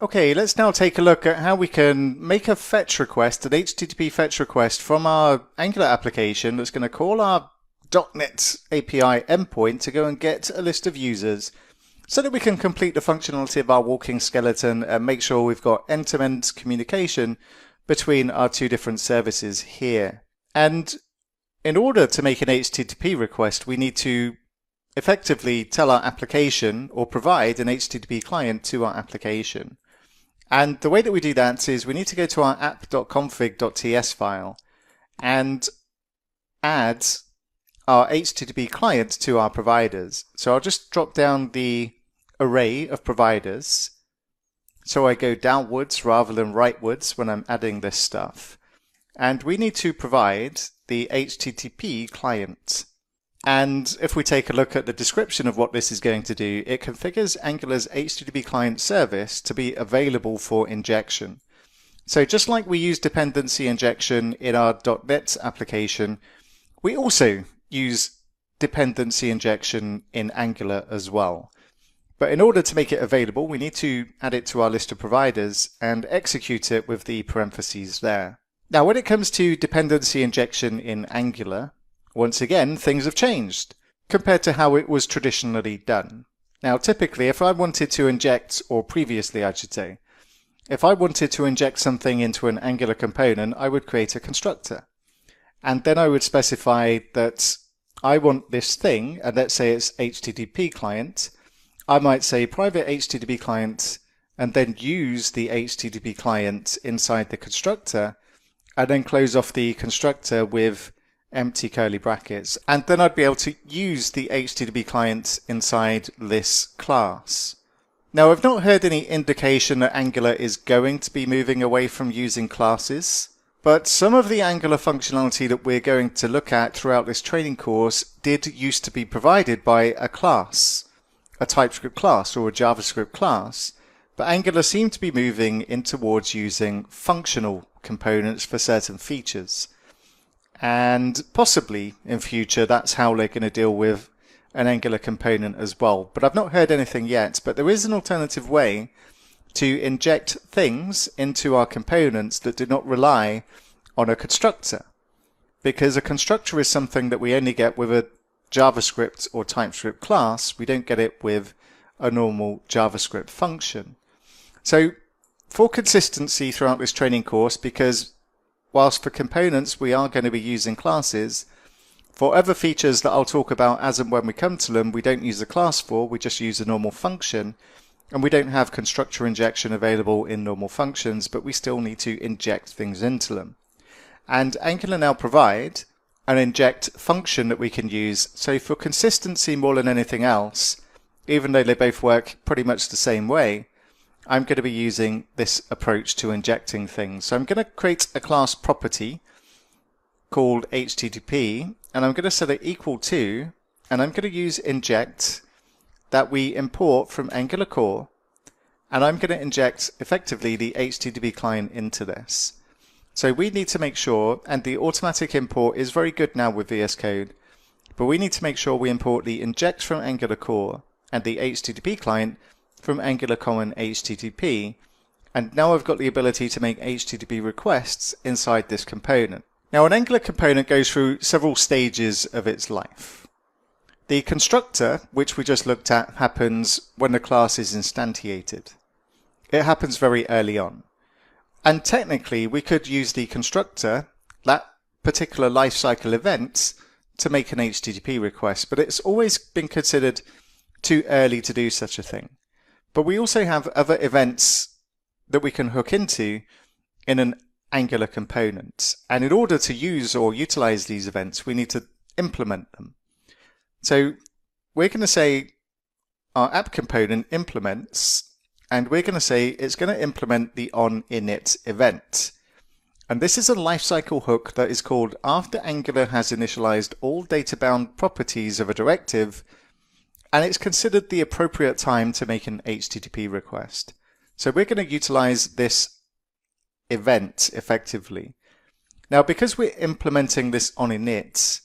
Okay, let's now take a look at how we can make a fetch request, an HTTP fetch request from our Angular application that's going to call our .NET API endpoint to go and get a list of users so that we can complete the functionality of our walking skeleton and make sure we've got end-to-end communication between our two different services here. And in order to make an HTTP request, we need to effectively tell our application or provide an HTTP client to our application. And the way that we do that is we need to go to our app.config.ts file and add our HTTP client to our providers. So I'll just drop down the array of providers. So I go downwards rather than rightwards when I'm adding this stuff. And we need to provide the HTTP client. And if we take a look at the description of what this is going to do, it configures Angular's HTTP client service to be available for injection. So just like we use dependency injection in our .NET application, we also use dependency injection in Angular as well. But in order to make it available, we need to add it to our list of providers and execute it with the parentheses there. Now, when it comes to dependency injection in Angular, once again, things have changed compared to how it was traditionally done. Now, typically, if I wanted to inject, or previously I should say, if I wanted to inject something into an Angular component, I would create a constructor. And then I would specify that I want this thing, and let's say it's HTTP client. I might say private HTTP client, and then use the HTTP client inside the constructor, and then close off the constructor with empty curly brackets, and then I'd be able to use the HTTP client inside this class. Now, I've not heard any indication that Angular is going to be moving away from using classes, but some of the Angular functionality that we're going to look at throughout this training course did used to be provided by a class, a TypeScript class or a JavaScript class, but Angular seemed to be moving in towards using functional components for certain features. And possibly in future that's how they're going to deal with an Angular component as well. But I've not heard anything yet, but there is an alternative way to inject things into our components that do not rely on a constructor. Because a constructor is something that we only get with a JavaScript or TypeScript class. We don't get it with a normal JavaScript function. So for consistency throughout this training course, because whilst for components we are going to be using classes, for other features that I'll talk about as and when we come to them, we don't use a class for, we just use a normal function, and we don't have constructor injection available in normal functions, but we still need to inject things into them. And Angular now provide an inject function that we can use, so for consistency more than anything else, even though they both work pretty much the same way, I'm going to be using this approach to injecting things. So I'm going to create a class property called HTTP, and I'm going to set it equal to, and I'm going to use inject that we import from Angular core, and I'm going to inject effectively the HTTP client into this. So we need to make sure, and the automatic import is very good now with VS Code, but we need to make sure we import the inject from Angular core and the HTTP client from Angular common HTTP, and now I've got the ability to make HTTP requests inside this component. Now, an Angular component goes through several stages of its life. The constructor, which we just looked at, happens when the class is instantiated. It happens very early on. And technically, we could use the constructor, that particular lifecycle event, to make an HTTP request, but it's always been considered too early to do such a thing. But we also have other events that we can hook into in an Angular component. And in order to use or utilize these events, we need to implement them. So we're going to say our app component implements, and we're going to say it's going to implement the onInit event. And this is a lifecycle hook that is called after Angular has initialized all data-bound properties of a directive, and it's considered the appropriate time to make an HTTP request. So we're going to utilize this event effectively. Now, because we're implementing this onInit,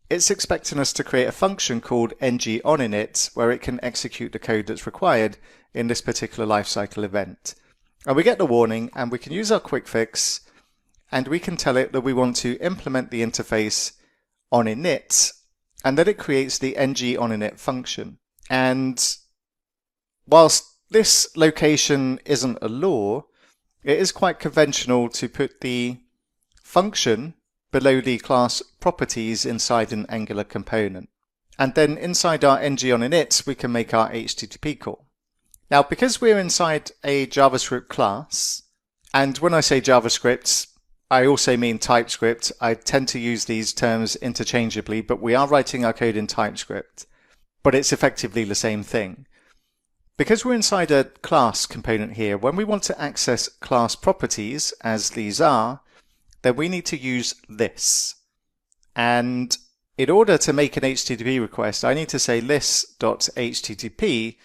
it's expecting us to create a function called ngOnInit where it can execute the code that's required in this particular lifecycle event. And we get the warning, and we can use our quick fix, and we can tell it that we want to implement the interface on init, and then it creates the ng on init function. And whilst this location isn't a law, it is quite conventional to put the function below the class properties inside an Angular component. And then inside our ng on init, we can make our HTTP call. Now, because we're inside a JavaScript class, and when I say JavaScript, I also mean TypeScript. I tend to use these terms interchangeably, but we are writing our code in TypeScript. But it's effectively the same thing. Because we're inside a class component here, when we want to access class properties, as these are, then we need to use this. And in order to make an HTTP request, I need to say list.http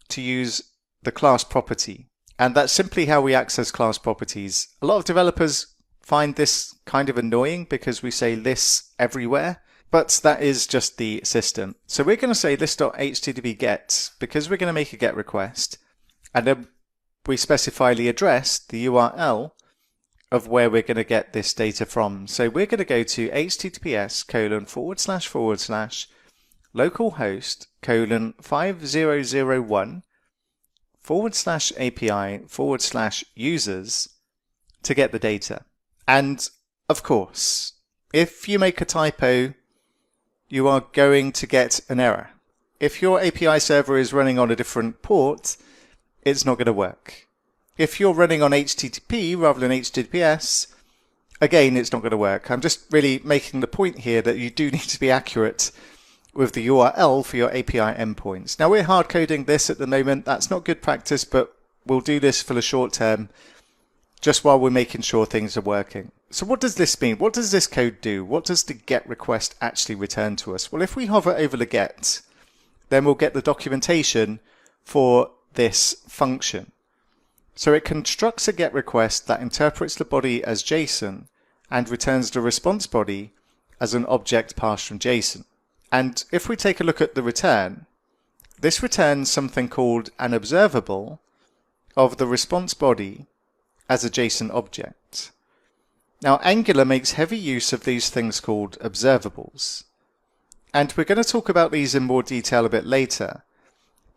to use the class property. And that's simply how we access class properties. A lot of developers find this kind of annoying because we say lists everywhere, but that is just the system. So we're going to say list.http get because we're going to make a GET request, and then we specify the address, the URL, of where we're going to get this data from. So we're going to go to https://localhost:5001/API/users to get the data. And of course, if you make a typo, you are going to get an error. If your API server is running on a different port, it's not going to work. If you're running on HTTP rather than HTTPS, again, it's not going to work. I'm just really making the point here that you do need to be accurate with the URL for your API endpoints. Now, we're hard coding this at the moment. That's not good practice, but we'll do this for the short term, just while we're making sure things are working. So what does this mean? What does this code do? What does the GET request actually return to us? Well, if we hover over the GET, then we'll get the documentation for this function. So it constructs a GET request that interprets the body as JSON and returns the response body as an object parsed from JSON. And if we take a look at the return, this returns something called an observable of the response body as a JSON object. Now, Angular makes heavy use of these things called observables. And we're going to talk about these in more detail a bit later.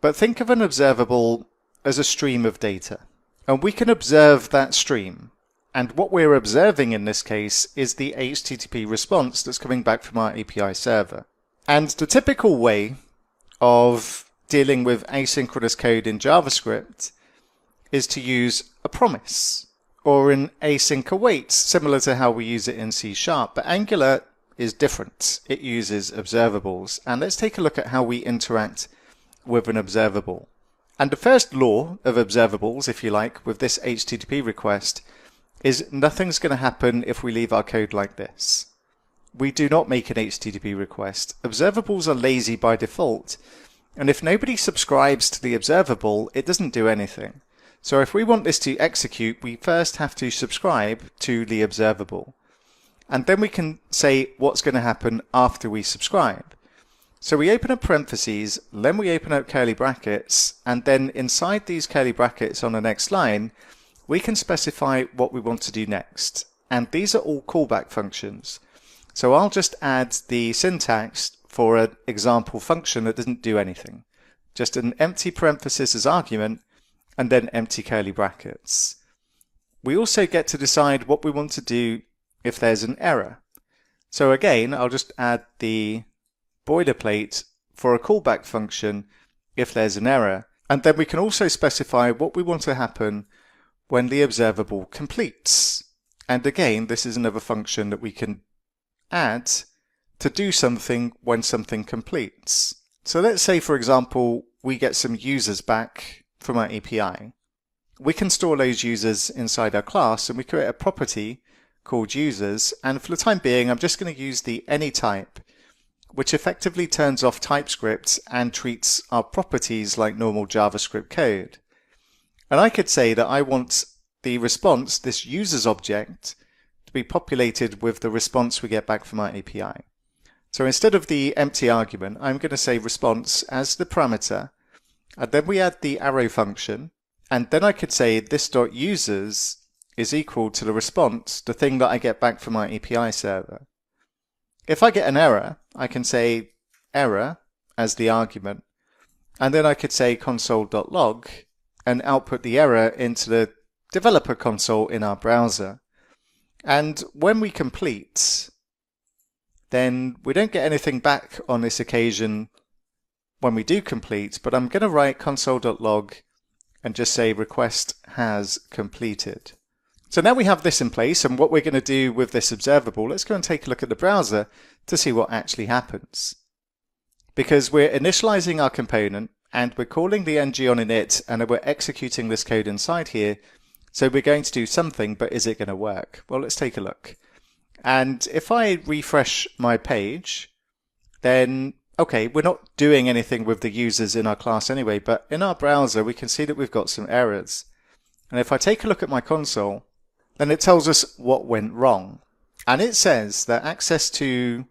But think of an observable as a stream of data. And we can observe that stream. And what we're observing in this case is the HTTP response that's coming back from our API server. And the typical way of dealing with asynchronous code in JavaScript is to use a promise or an async await, similar to how we use it in C#. But Angular is different. It uses observables. And let's take a look at how we interact with an observable. And the first law of observables, if you like, with this HTTP request is nothing's going to happen if we leave our code like this. We do not make an HTTP request. Observables are lazy by default. And if nobody subscribes to the observable, it doesn't do anything. So if we want this to execute, we first have to subscribe to the observable. And then we can say what's going to happen after we subscribe. So we open up parentheses, then we open up curly brackets, and then inside these curly brackets on the next line, we can specify what we want to do next. And these are all callback functions. So I'll just add the syntax for an example function that doesn't do anything. Just an empty parenthesis as argument, and then empty curly brackets. We also get to decide what we want to do if there's an error. So again, I'll just add the boilerplate for a callback function if there's an error. And then we can also specify what we want to happen when the observable completes. And again, this is another function that we can add to do something when something completes. So let's say, for example, we get some users back from our API. We can store those users inside our class, and we create a property called users. And for the time being, I'm just going to use the anyType, which effectively turns off TypeScript and treats our properties like normal JavaScript code. And I could say that I want the response, this users object, to be populated with the response we get back from our API. So instead of the empty argument, I'm going to say response as the parameter, and then we add the arrow function, And then I could say this.users is equal to the response, the thing that I get back from my API server. If I get an error, I can say error as the argument, and then I could say console.log and output the error into the developer console in our browser. And when we complete, then we don't get anything back on this occasion when we do complete, but I'm going to write console.log and just say request has completed. So now we have this in place, and what we're going to do with this observable, let's go and take a look at the browser to see what actually happens. Because we're initializing our component and we're calling the ng on init and we're executing this code inside here. So we're going to do something, but is it going to work? Well, let's take a look. And if I refresh my page, then okay, we're not doing anything with the users in our class anyway, but in our browser we can see that we've got some errors. And if I take a look at my console, then it tells us what went wrong. And it says that access to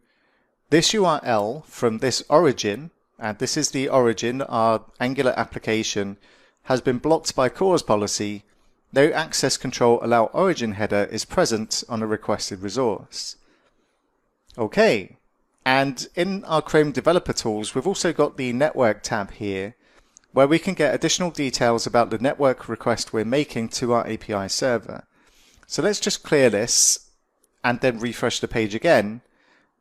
this URL from this origin, and this is the origin, our Angular application, has been blocked by CORS policy. No access control allow origin header is present on a requested resource. Okay, and in our Chrome developer tools, we've also got the network tab here, where we can get additional details about the network request we're making to our API server. So let's just clear this and then refresh the page again.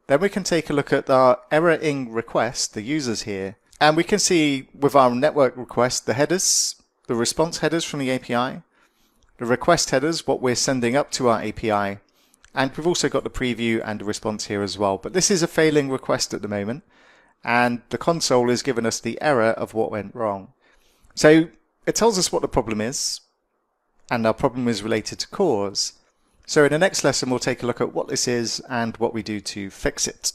Then we can take a look at our error-ing request, the users here, and we can see with our network request the headers, the response headers from the API, the request headers, what we're sending up to our API, and we've also got the preview and the response here as well. But this is a failing request at the moment, and the console is giving us the error of what went wrong. So it tells us what the problem is, and our problem is related to CORS. So in the next lesson we'll take a look at what this is and what we do to fix it.